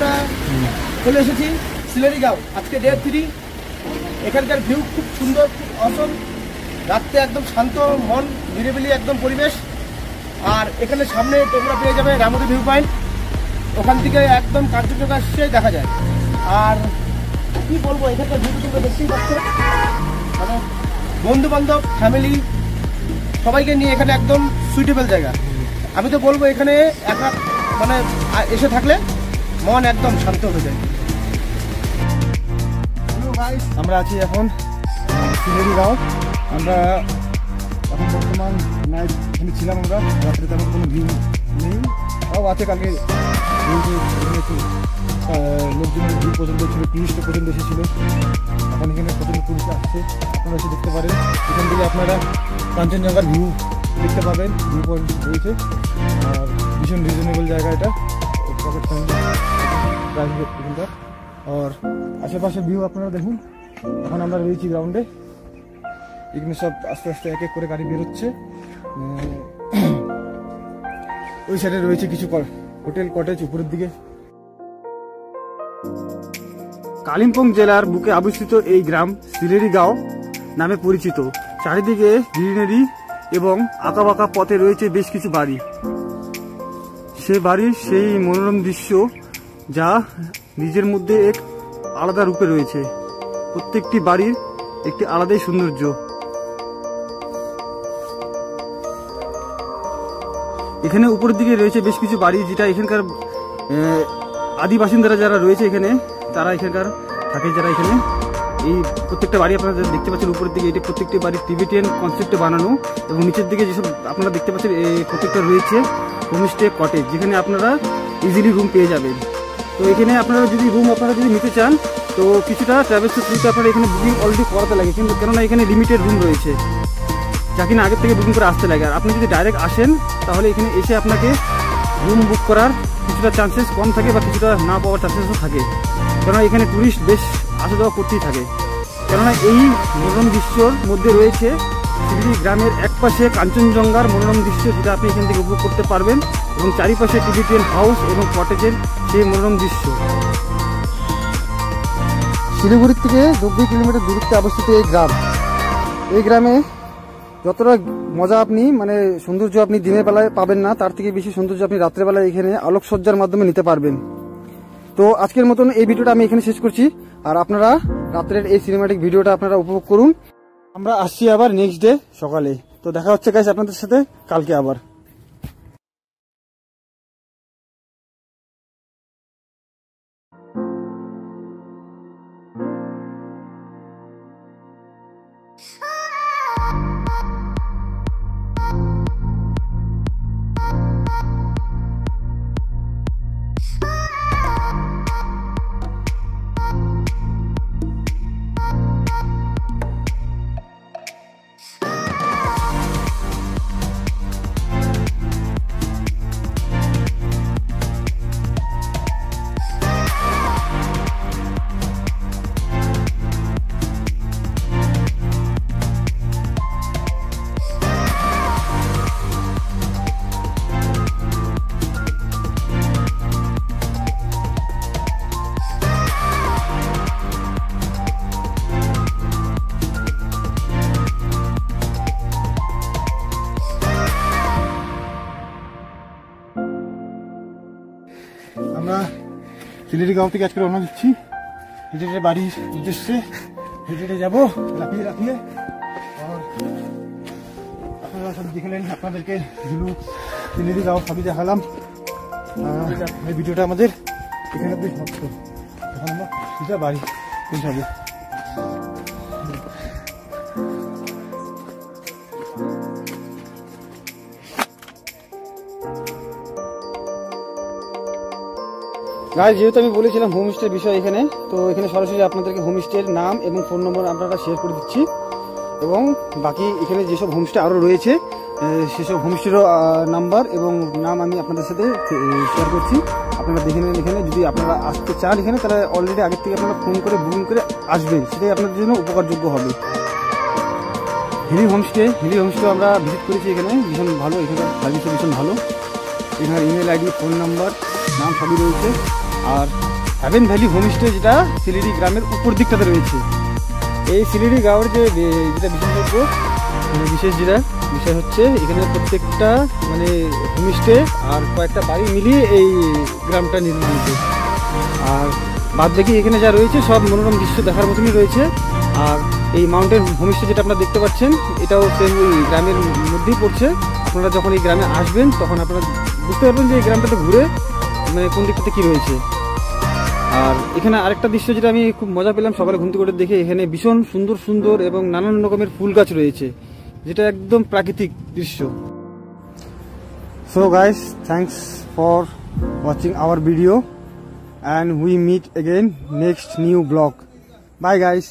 আমরা চলে এসেছি সিলেরিগাঁও। আজকে ডে 3। এখানকার ভিউ খুব সুন্দর, খুব অসম। রাত্রে একদম শান্ত মন, নিরিবিলি একদম পরিবেশ। আর এখানে সামনে তোমরা পেয়ে যাবে রামুদি ভিউ পয়েন্ট। ওখান থেকে একদম কাঞ্চনজঙ্ঘা দেখা যায়। আর কি বলবো, এখানকার ভিউ তোমরা দেখতেই পাচ্ছ। মানে বন্ধু বান্ধব, ফ্যামিলি সবাইকে নিয়ে এখানে একদম সুইটেবল জায়গা। আমি তো বলবো এখানে একা মানে এসে থাকলে মন একদম শান্ত হয়ে যায়। আমরা আছি এখন সিলেরিগাঁও। আমরা এখন বর্তমান নাইট এখানে ছিলাম। আমরা রাত্রে তেমন কোনো ভিউ নেই, তাও আছে। কালকে লোকজনের ভিউ পর্যন্ত ছিল, টুরিস্ট পর্যন্ত এসেছিলো। এখন এখানে প্রচণ্ড টুরিস্ট আসছে, আপনারা এসে দেখতে পারেন। এখান থেকে আপনারা কাঞ্চনজঙ্ঘার ভিউ দেখতে পাবেন। ভিউ পয়েন্ট রয়েছে আর ভীষণ রিজনেবল জায়গা এটা, পকেট ফ্রেন্ডলি প্রাইস এখানকার। আর আশেপাশের ভিউ আপনারা দেখুন। এখন আমরা রয়েছি গ্রাউন্ডে। এখানে সব আস্তে আস্তে এক এক করে গাড়ি বেরোচ্ছে। ওই সাইডে রয়েছে কিছু হোটেল কটেজ উপরের দিকে। কালিম্পং জেলার বুকে অবস্থিত এই গ্রাম সিলেরিগাঁও নামে পরিচিত। চারিদিকে গ্রিনারি এবং আঁকাবাঁকা পথে রয়েছে বেশ কিছু বাড়ি। সে বাড়ির সেই মনোরম দৃশ্য যা নিজের মধ্যে এক আলাদা রূপে রয়েছে। প্রত্যেকটি বাড়ির একটি আলাদাই সৌন্দর্য। এখানে উপরের দিকে রয়েছে বেশ কিছু বাড়ি, যেটা এখানকার আদি বাসিন্দারা যারা রয়েছে এখানে, তারা এখানকার থাকে। যারা এখানে এই প্রত্যেকটা বাড়ি আপনারা দেখতে পাচ্ছেন উপরের দিকে, এটি প্রত্যেকটি বাড়ি টিবেটিয়ান কনসেপ্টে বানানো। এবং নিচের দিকে যেসব আপনারা দেখতে পাচ্ছেন প্রত্যেকটা রয়েছে হোমস্টে কটেজ, যেখানে আপনারা ইজিলি রুম পেয়ে যাবেন। তো এখানে আপনারা যদি রুম নিতে চান, তো কিছুটা ট্রাভেলস থ্রুতে আপনারা এখানে বুকিং অলরেডি করাতে লাগে। কিন্তু কেননা এখানে লিমিটেড রুম রয়েছে, যা কিনা আগের থেকে বুকিং করে আসতে লাগে। আর আপনি যদি ডাইরেক্ট আসেন, তাহলে এখানে এসে আপনাকে রুম বুক করার কিছুটা চান্সেস কম থাকে বা কিছুটা না পাওয়ার চান্সেসও থাকে। কেননা এখানে টুরিস্ট বেশ আসা যাওয়া করতেই থাকে। কেননা এই মনোরম দৃশ্যর মধ্যে রয়েছে সিলেরি গ্রামের একপাশে কাঞ্চনজঙ্ঘার মনোরম দৃশ্য, যেটা আপনি এখান থেকে উপভোগ করতে পারবেন। এবং চারিপাশে টিবেটিয়ান হাউস এবং কটেজের সেই মনোরম দৃশ্য। শিলিগুড়ির থেকে 90 কিলোমিটার দূরত্বে অবস্থিত এই গ্রাম। এই গ্রামে যতটা মজা আপনি মানে সৌন্দর্য আপনি দিনের বেলায় পাবেন না, তার থেকে বেশি সৌন্দর্য আপনি রাত্রেবেলায় এখানে আলোকসজ্জার মাধ্যমে নিতে পারবেন। তো আজকের মতন এই ভিডিওটা আমি এখানে শেষ করছি। আর আপনারা রাত্রের এই সিনেমাটিক ভিডিওটা আপনারা উপভোগ করুন। আমরা আসছি আবার নেক্সট ডে সকালে। তো দেখা হচ্ছে গাইস আপনাদের সাথে কালকে আবার। আমরা সিলেরিগাঁও থেকে আজকে রওনা দিচ্ছি হেঁটে হেঁটে বাড়ির উদ্দেশ্যে। হেঁটে হেঁটে যাবো লাফিয়ে লাফিয়ে। আর আপনারা সব দেখলেন, আপনাদেরকে ঝুলু সিলেরিগাঁও সবই দেখালাম। এই ভিডিওটা আমাদের এখানে বেশ মস্ত। এখন আমরা সেটা বাড়ি পৌঁছাবো। গাইস, যেহেতু আমি বলেছিলাম হোমস্টের বিষয় এখানে, তো এখানে সরাসরি আপনাদেরকে হোমস্টের নাম এবং ফোন নম্বর আপনারা শেয়ার করে দিচ্ছি। এবং বাকি এখানে যেসব হোমস্টে আরও রয়েছে সেসব হোমস্টেরও নাম্বার এবং নাম আমি আপনাদের সাথে শেয়ার করছি। আপনারা দেখে নেন। এখানে যদি আপনারা আসতে চান এখানে, তাহলে অলরেডি আগের থেকে আপনারা ফোন করে বুকিং করে আসবেন, সেটাই আপনাদের জন্য উপকারযোগ্য হবে। হিলি হোমস্টে আমরা ভিজিট করেছি। এখানে ভীষণ ভালো, এখানকার সার্ভিসও ভীষণ ভালো। এখানে ইমেল আইডি, ফোন নাম্বার, নাম সবই রয়েছে। আর হ্যাভেন ভ্যালি হোমস্টে, যেটা সিলেরি গ্রামের উপর দিকটাতে রয়েছে। এই সিলেরি গাঁওয়ের যেটা বিশেষ যেটা বিষয় হচ্ছে এখানে প্রত্যেকটা মানে হোমস্টে আর কয়েকটা বাড়ি মিলিয়ে এই গ্রামটা নির্মিত। আর বাদ বাকি এখানে যা রয়েছে সব মনোরম দৃশ্য দেখার মতনই রয়েছে। আর এই মাউন্টেন হোমস্টে যেটা আপনারা দেখতে পাচ্ছেন এটাও সেম ওই গ্রামের মধ্যেই পড়ছে। আপনারা যখন এই গ্রামে আসবেন তখন আপনারা বুঝতে পারবেন যে এই গ্রামটাতে ঘুরে মানে কোন দিকটাতে কী রয়েছে। আর এখানে আরেকটা দৃশ্য যেটা আমি খুব মজা পেলাম সকালে ঘুম থেকে উঠে দেখে, এখানে ভীষণ সুন্দর সুন্দর এবং নানান রকমের ফুল গাছ রয়েছে, যেটা একদম প্রাকৃতিক দৃশ্য। So guys, thanks for watching hour video and we meet again next new vlog. Bye guys.